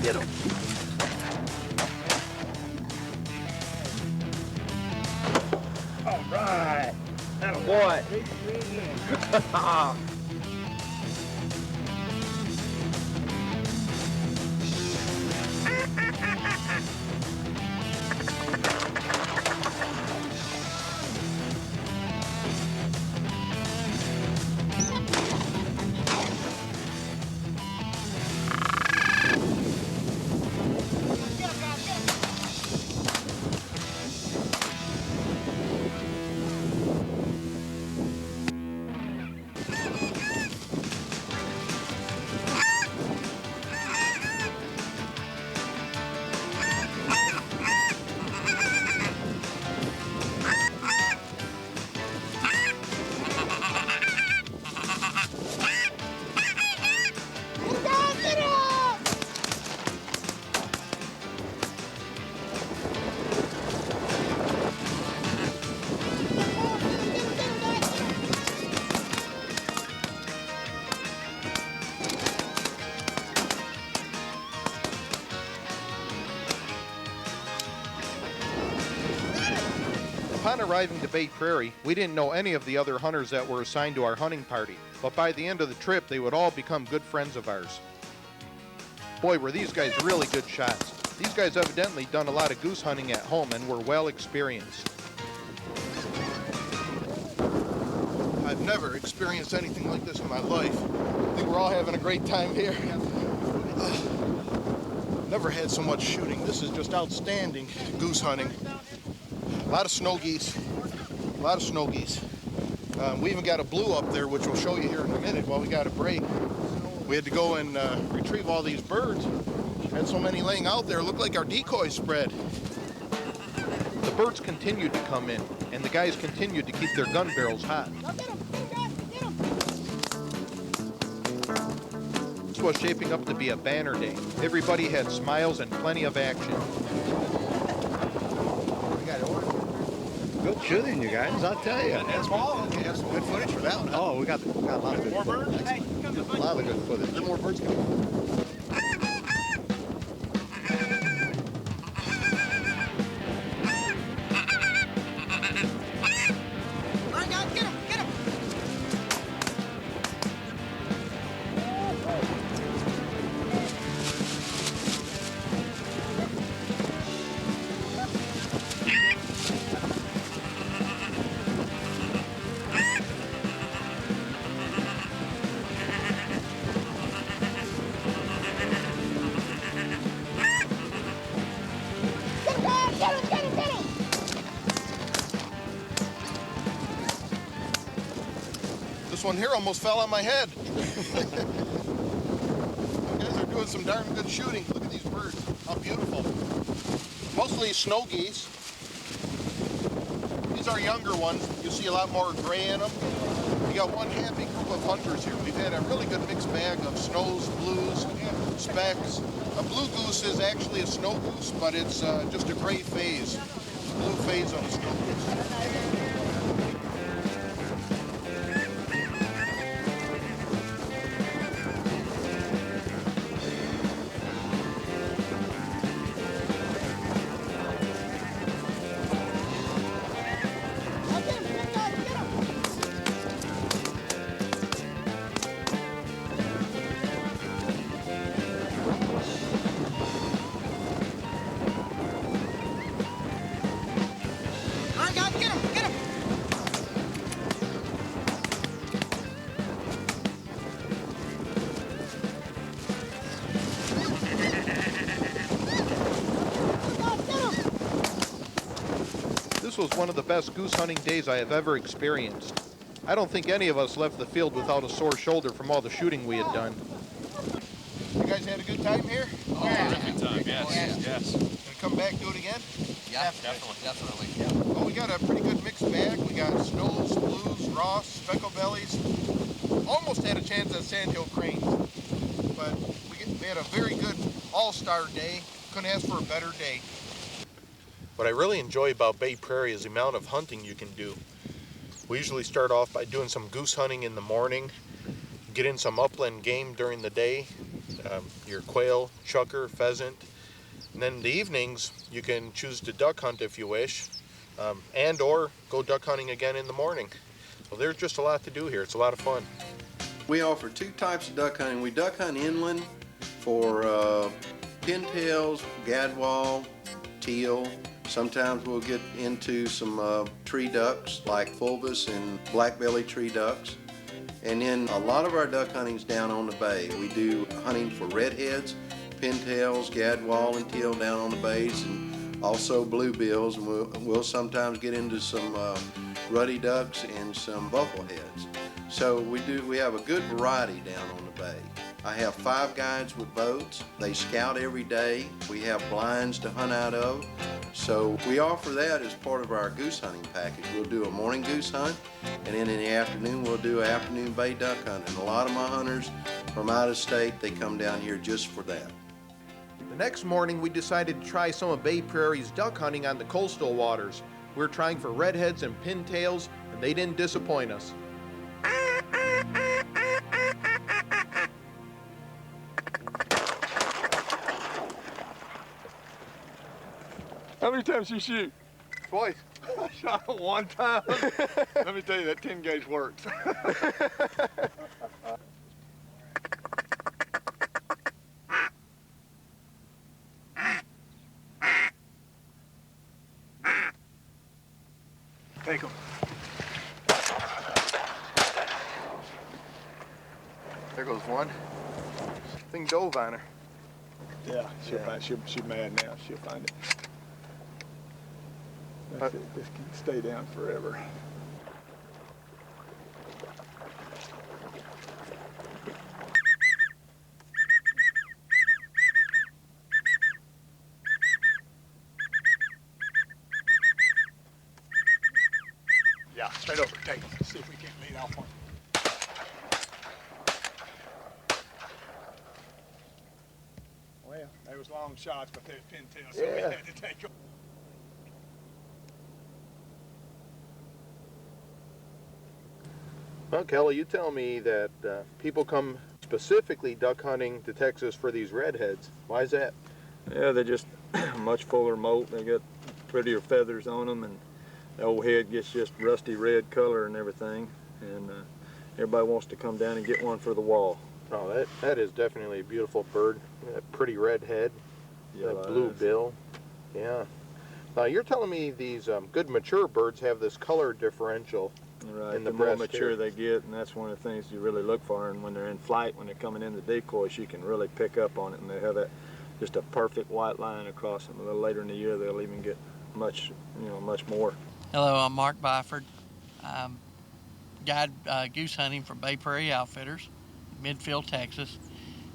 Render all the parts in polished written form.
Get him. All right. That'll boy. Upon arriving to Bay Prairie, we didn't know any of the other hunters that were assigned to our hunting party, but by the end of the trip, they would all become good friends of ours. Boy, were these guys really good shots. These guys evidently done a lot of goose hunting at home and were well experienced. I've never experienced anything like this in my life. I think we're all having a great time here. Never had so much shooting. This is just outstanding goose hunting. A lot of snow geese. A lot of snow geese. We even got a blue up there, which we'll show you here in a minute while we got a break. We had to go and retrieve all these birds. Had so many laying out there, looked like our decoy spread. The birds continued to come in, and the guys continued to keep their gun barrels hot. This was shaping up to be a banner day. Everybody had smiles and plenty of action. Good shooting, you guys, I'll tell you. That's all. We have some good footage for that one. Huh? Oh, we got a lot of good More birds? Hey, a lot of good footage. There more birds coming. This one here almost fell on my head. You guys are doing some darn good shooting. Look at these birds. How beautiful. Mostly snow geese. These are younger ones. You see a lot more gray in them. We got one happy group of hunters here. We've had a really good mixed bag of snows, blues, specks. A blue goose is actually a snow goose, but it's just a gray phase. Blue phase on a snow goose. This was one of the best goose hunting days I have ever experienced. I don't think any of us left the field without a sore shoulder from all the shooting we had done. You guys had a good time here? Oh, terrific time, yes. Gonna come back, do it again? Yeah, definitely. Yeah. Well, we got a pretty good mixed bag. We got snows, blues, Ross, speckle bellies. Almost had a chance at sandhill cranes, but we had a very good all-star day. Couldn't ask for a better day. What I really enjoy about Bay Prairie is the amount of hunting you can do. We usually start off by doing some goose hunting in the morning, get in some upland game during the day, your quail, chucker, pheasant. And then in the evenings, you can choose to duck hunt if you wish, and or go duck hunting again in the morning. So there's just a lot to do here. It's a lot of fun. We offer two types of duck hunting. We duck hunt inland for pintails, gadwall, teal. Sometimes we'll get into some tree ducks like fulvous and black-bellied tree ducks. And then a lot of our duck hunting's down on the bay. We do hunting for redheads, pintails, gadwall, and teal down on the bays, and also bluebills. And we'll sometimes get into some ruddy ducks and some buffleheads. So we have a good variety down on the bay. I have 5 guides with boats. They scout every day. We have blinds to hunt out of. So we offer that as part of our goose hunting package. We'll do a morning goose hunt, and then in the afternoon we'll do an afternoon bay duck hunt. And a lot of my hunters from out of state, they come down here just for that. The next morning, we decided to try some of Bay Prairie's duck hunting on the coastal waters. We were trying for redheads and pintails, and they didn't disappoint us. How many times you shoot? Twice. I shot one time. Let me tell you, that 10 gauge works. Take them. There goes one. Thing dove on her. Yeah, she's mad now. She'll find it. That's it. This can stay down forever. Yeah, straight over. Take them. See if we can't lead off one. Well, they was long shots, but they was pintails, so we had to take them. Well, Kelly, you tell me that people come specifically duck hunting to Texas for these redheads. Why is that? Yeah, they're just much fuller molt. They got prettier feathers on them, and the old head gets just rusty red color and everything. And everybody wants to come down and get one for the wall. Oh, that is definitely a beautiful bird. That pretty red head, that blue bill. Yeah. Now, you're telling me these good mature birds have this color differential. Right, in the more mature they get, and that's one of the things you really look for. And when they're in flight, when they're coming in the decoys, you can really pick up on it, and they have that just a perfect white line across them. A little later in the year, they'll even get much more. Hello, I'm Mark Byford. I'm guide goose hunting for Bay Prairie Outfitters, Midfield, Texas.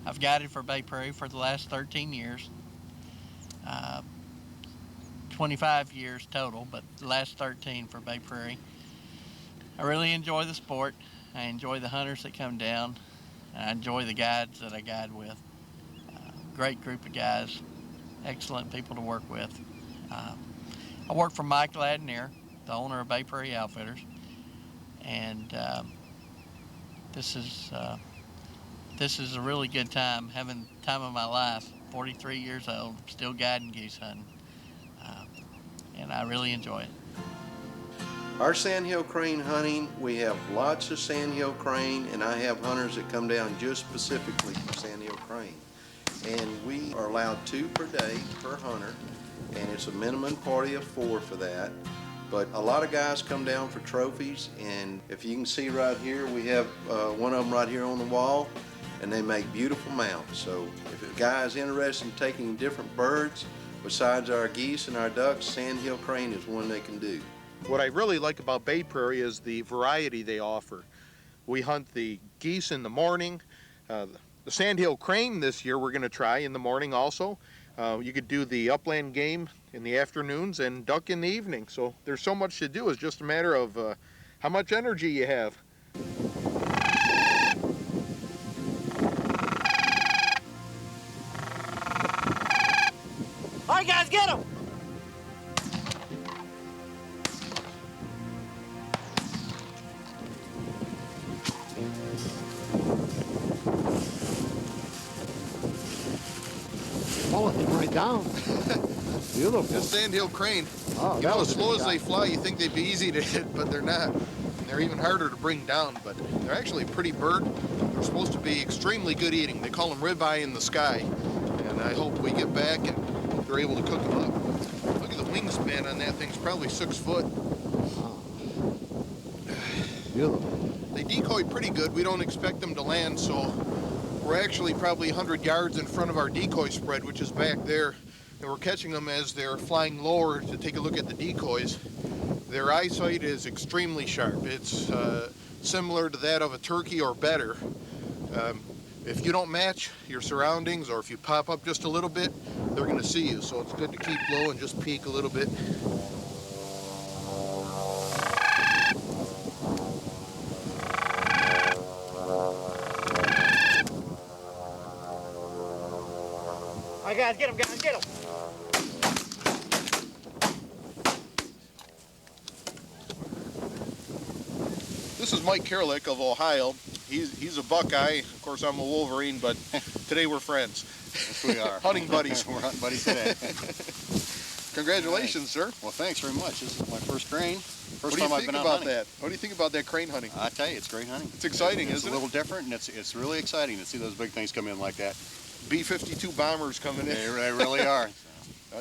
I've guided for Bay Prairie for the last 13 years. 25 years total, but the last 13 for Bay Prairie. I really enjoy the sport. I enjoy the hunters that come down. And I enjoy the guides that I guide with. Great group of guys, excellent people to work with. I work for Mike Ladnier, the owner of Bay Prairie Outfitters, and this is a really good time, having the time of my life. 43 years old, still guiding goose hunting, and I really enjoy it. Our sandhill crane hunting, we have lots of sandhill crane, and I have hunters that come down just specifically for sandhill crane. And we are allowed 2 per day per hunter, and it's a minimum party of 4 for that. But a lot of guys come down for trophies, and if you can see right here, we have one of them right here on the wall, and they make beautiful mounts. So if a guy is interested in taking different birds, besides our geese and our ducks, sandhill crane is one they can do. What I really like about Bay Prairie is the variety they offer. We hunt the geese in the morning. The sandhill crane this year we're going to try in the morning also. You could do the upland game in the afternoons and duck in the evening. So there's so much to do. It's just a matter of how much energy you have. All right, guys, get him! Oh, it came right down. Beautiful. The sandhill crane. Oh, You that know, was as a slow good as they shot. fly, you think they'd be easy to hit, but they're not. They're even harder to bring down, but they're actually a pretty bird. They're supposed to be extremely good eating. They call them ribeye in the sky, and I hope we get back and they're able to cook them up. Look at the wingspan on that thing. It's probably 6 foot. Beautiful. They decoy pretty good. We don't expect them to land, so we're actually probably 100 yards in front of our decoy spread, which is back there, and we're catching them as they're flying lower to take a look at the decoys. Their eyesight is extremely sharp. It's similar to that of a turkey or better. If you don't match your surroundings, or if you pop up just a little bit, they're going to see you, so it's good to keep low and just peek a little bit. All right, guys, get him, get him. This is Mike Karalik of Ohio. He's a Buckeye. Of course, I'm a Wolverine, but today we're friends. Yes, we are. Hunting buddies. We're hunting buddies today. Congratulations, sir. Well, thanks very much. This is my first crane. What First do you time I've think been out about hunting. that? What do you think about that crane hunting? I tell you, it's great hunting. It's exciting, It's isn't a it? little different, and it's really exciting to see those big things come in like that. B-52 bombers coming in. They really are.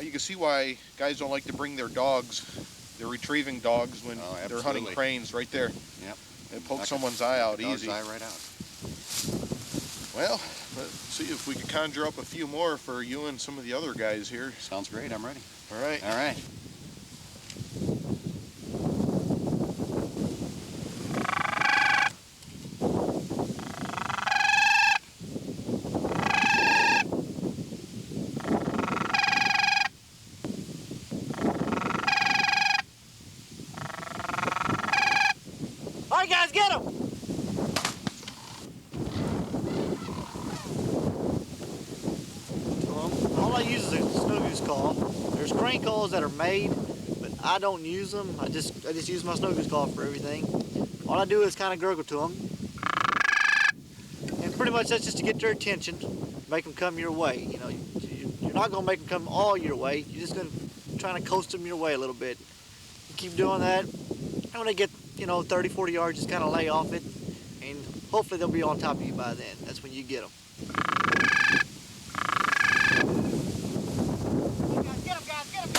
You can see why guys don't like to bring their dogs, their retrieving dogs, when they're hunting absolutely. cranes right there. Yep. It pokes someone's eye out Dog's easy. eye right out. Well, let's see if we can conjure up a few more for you and some of the other guys here. Sounds great. I'm ready. All right. All right. All right, guys, get him. All I use is a snow goose call. There's crane calls that are made, but I don't use them. I just use my snow goose call for everything. All I do is kind of gurgle to them, and pretty much that's just to get their attention, make them come your way. You know, you're not gonna make them come all your way. You're just gonna try to coast them your way a little bit. You keep doing that, and when they get 30, 40 yards, just kind of lay off it, and hopefully they'll be on top of you by then. That's when you get them. Get him, guys, get him.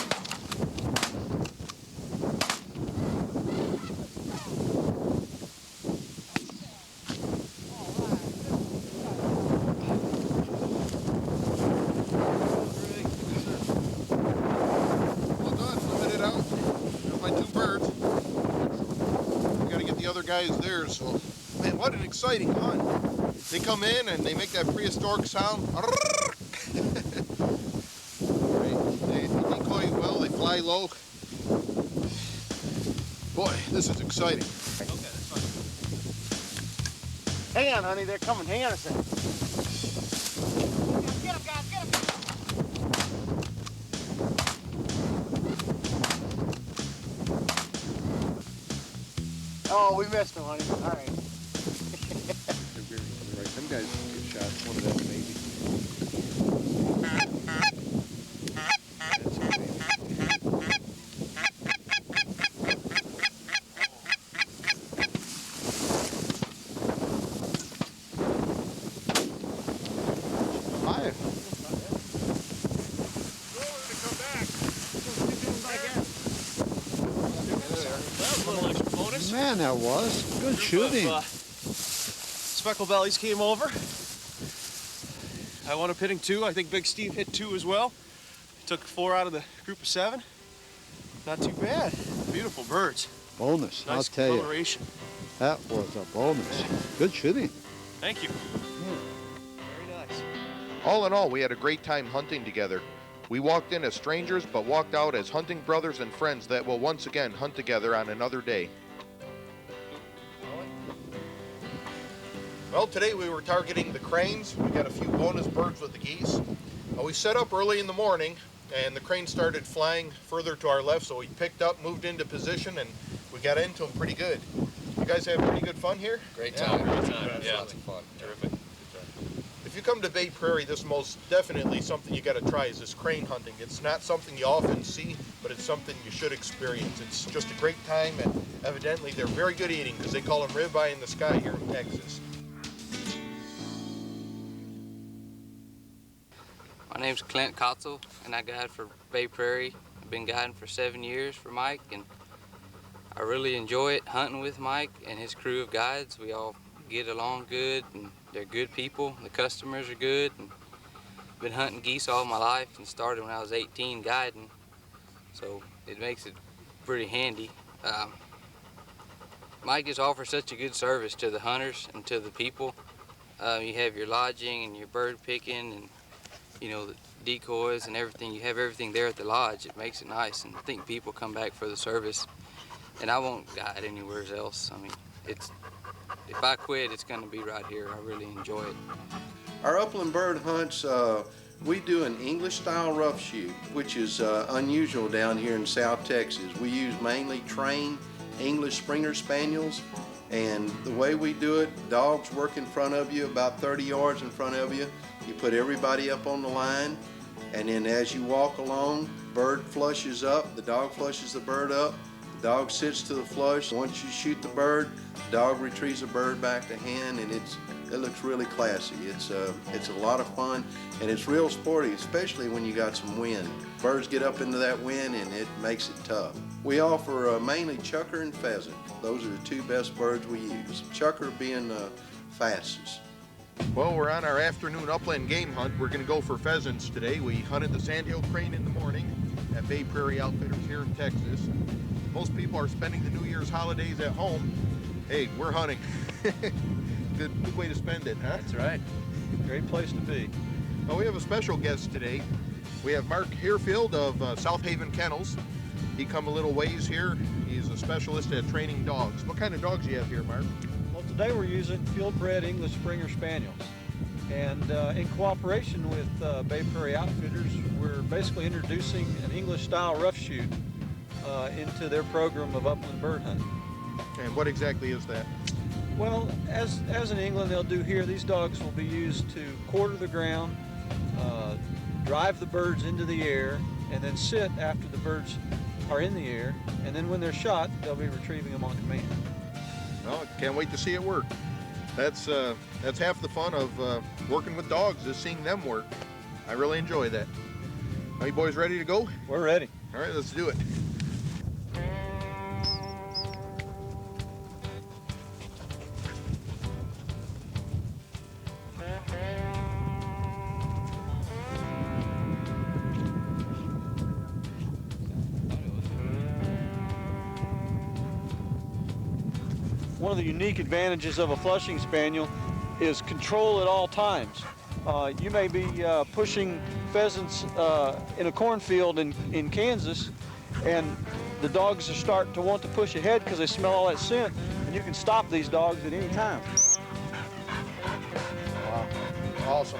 Well done. Limit it out. There's my 2 birds. We got to get the other guys there. So, man, what an exciting hunt. They come in and they make that prehistoric sound. They decoy well. They fly low. Boy, this is exciting. Hang on, honey, they're coming. Hang on a second. Get him, guys, get him. Oh, we missed him, honey. All right. Them guys get shot. One of them maybe. Hi. Man, that was good shooting. Speckle bellies came over. I wound up hitting 2. I think Big Steve hit 2 as well. Took 4 out of the group of 7. Not too bad. Beautiful birds. Bonus, Nice I'll tell you. coloration. That was a bonus. Good shooting. Thank you. Very nice. All in all, we had a great time hunting together. We walked in as strangers, but walked out as hunting brothers and friends that will once again hunt together on another day. Well, today we were targeting the cranes. We got a few bonus birds with the geese. We set up early in the morning, and the crane started flying further to our left, so we picked up, moved into position, and we got into them pretty good. You guys have pretty good fun here? Great Yeah. time. Great time. Yeah. Lots of fun. Terrific. If you come to Bay Prairie, this is most definitely something you got to try is this crane hunting. It's not something you often see, but it's something you should experience. It's just a great time, and evidently they're very good eating because they call them ribeye in the sky here in Texas. My name's Clint Kotzel, and I guide for Bay Prairie. I've been guiding for 7 years for Mike, and I really enjoy it hunting with Mike and his crew of guides. We all get along good, and they're good people. The customers are good. And I've been hunting geese all my life and started when I was 18 guiding, so it makes it pretty handy. Mike just offers such a good service to the hunters and to the people. You have your lodging and your bird picking and the decoys and everything. You have everything there at the lodge. It makes it nice, and I think people come back for the service. And I won't guide anywhere else. I mean, if I quit, it's going to be right here. I really enjoy it. Our upland bird hunts, we do an English-style rough shoot, which is unusual down here in South Texas. We use mainly trained English Springer Spaniels, and the way we do it, dogs work in front of you, about 30 yards in front of you. You put everybody up on the line, and then as you walk along, bird flushes up, the dog flushes the bird up, the dog sits to the flush. Once you shoot the bird, the dog retrieves the bird back to hand, and it looks really classy. It's a lot of fun, and it's real sporty, especially when you got some wind. Birds get up into that wind, and it makes it tough. We offer mainly chucker and pheasant. Those are the two best birds we use. Chucker being the fastest. Well, we're on our afternoon upland game hunt. We're going to go for pheasants today. We hunted the sandhill crane in the morning at Bay Prairie Outfitters here in Texas. Most people are spending the New Year's holidays at home. Hey, we're hunting. Good way to spend it, huh? That's right. Great place to be. Well, we have a special guest today. We have Mark Heerfield of South Haven Kennels. He come a little ways here. He's a specialist at training dogs. What kind of dogs do you have here, Mark? Well, today we're using field-bred English Springer Spaniels. And in cooperation with Bay Prairie Outfitters, we're basically introducing an English-style rough shoot into their program of upland bird hunting. And what exactly is that? Well, as in England they'll do here, these dogs will be used to quarter the ground, drive the birds into the air, and then sit after the birds are in the air, and then when they're shot, they'll be retrieving them on command. Well, can't wait to see it work. That's half the fun of working with dogs, is seeing them work. I really enjoy that. Are you boys ready to go? We're ready. All right, let's do it. One of the unique advantages of a flushing spaniel is control at all times. You may be pushing pheasants in a cornfield in Kansas, and the dogs are starting to want to push ahead because they smell all that scent, and you can stop these dogs at any time. Wow, awesome.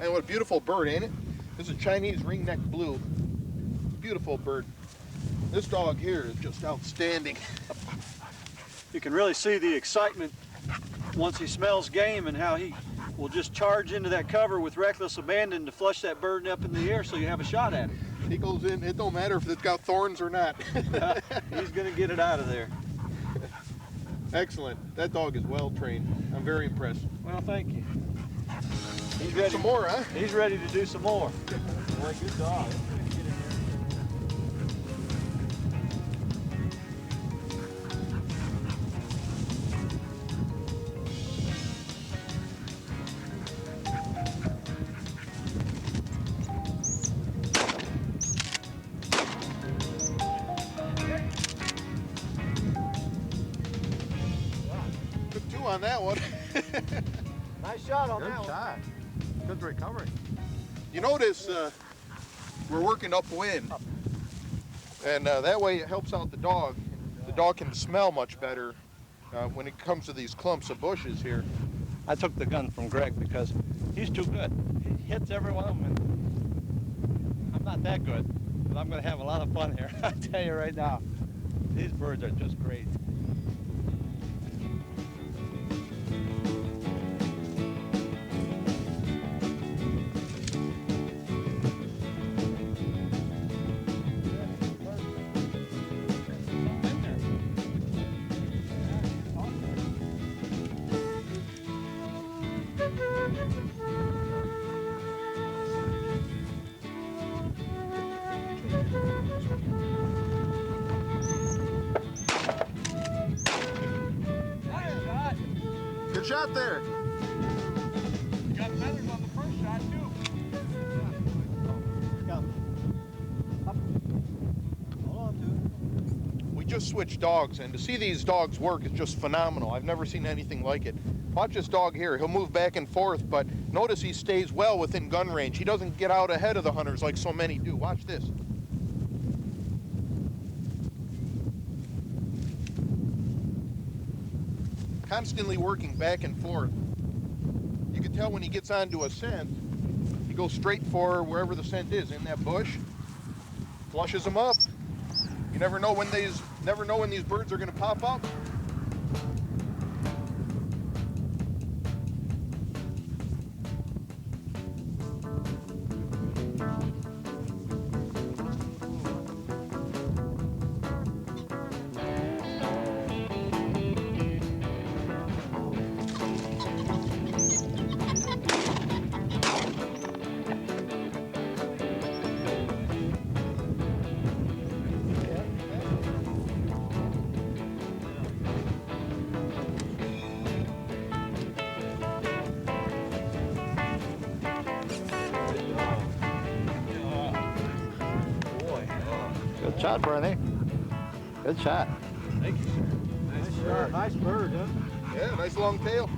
And what a beautiful bird, ain't it? This is a Chinese ringneck blue. Beautiful bird. This dog here is just outstanding. You can really see the excitement once he smells game and how he will just charge into that cover with reckless abandon to flush that bird up in the air so you have a shot at it. He goes in, it don't matter if it's got thorns or not. He's going to get it out of there. Excellent. That dog is well trained. I'm very impressed. Well, thank you. He's ready. Some more, huh? He's ready to do some more. Boy, good dog. Took two on that one. Nice shot on Good that one. shot. Good recovery. You notice we're working upwind, and that way it helps out the dog. The dog can smell much better when it comes to these clumps of bushes here. I took the gun from Greg because he's too good. He hits every one of them, and I'm not that good, but I'm going to have a lot of fun here. I tell you right now, these birds are just great. Good shot there. You got feathers on the first shot, too. We just switched dogs, and to see these dogs work is just phenomenal. I've never seen anything like it. Watch this dog here. He'll move back and forth, but notice he stays well within gun range. He doesn't get out ahead of the hunters like so many do. Watch this. Constantly working back and forth. You can tell when he gets onto a scent, he goes straight for wherever the scent is, in that bush, flushes them up. You never know when these birds are going to pop up. Good shot, Bernie. Good shot. Thank you, sir. Nice bird, huh? Yeah, nice long tail.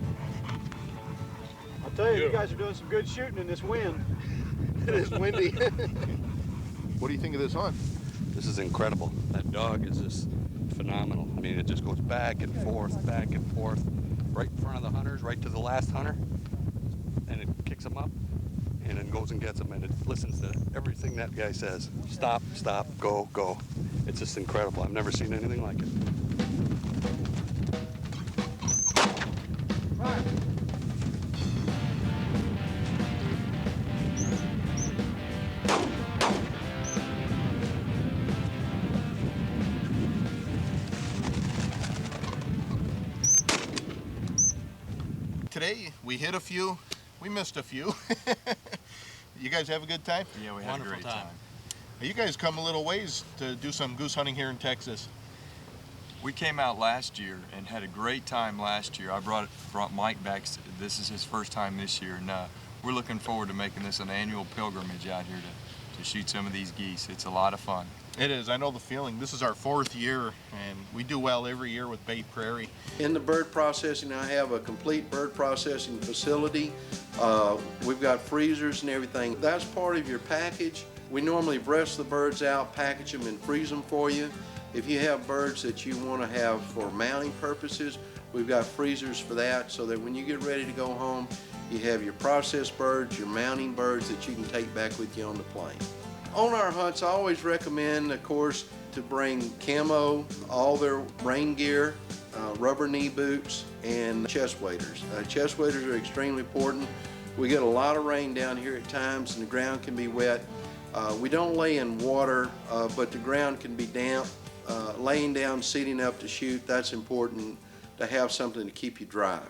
I'll tell you, you guys are doing some good shooting in this wind. It is windy. What do you think of this hunt? This is incredible. That dog is just phenomenal. I mean, it just goes back and forth, right in front of the hunters, right to the last hunter, and it kicks them up, and then goes and gets them, and it listens to everything that guy says. Stop, stop, go, go. It's just incredible. I've never seen anything like it. Today we hit a few, we missed a few. You guys have a good time? Yeah, we had a great time. You guys come a little ways to do some goose hunting here in Texas. We came out last year and had a great time last year. I brought Mike back. This is his first time this year, and we're looking forward to making this an annual pilgrimage out here to shoot some of these geese. It's a lot of fun. It is, I know the feeling. This is our 4th year, and we do well every year with Bay Prairie. In the bird processing, I have a complete bird processing facility. We've got freezers and everything. That's part of your package. We normally breast the birds out, package them, and freeze them for you. If you have birds that you want to have for mounting purposes, we've got freezers for that, so that when you get ready to go home, you have your processed birds, your mounting birds that you can take back with you on the plane. On our hunts, I always recommend, of course, to bring camo, all their rain gear, rubber knee boots, and chest waders. Chest waders are extremely important. We get a lot of rain down here at times, and the ground can be wet. We don't lay in water, but the ground can be damp. Laying down, seating up to shoot, that's important to have something to keep you dry.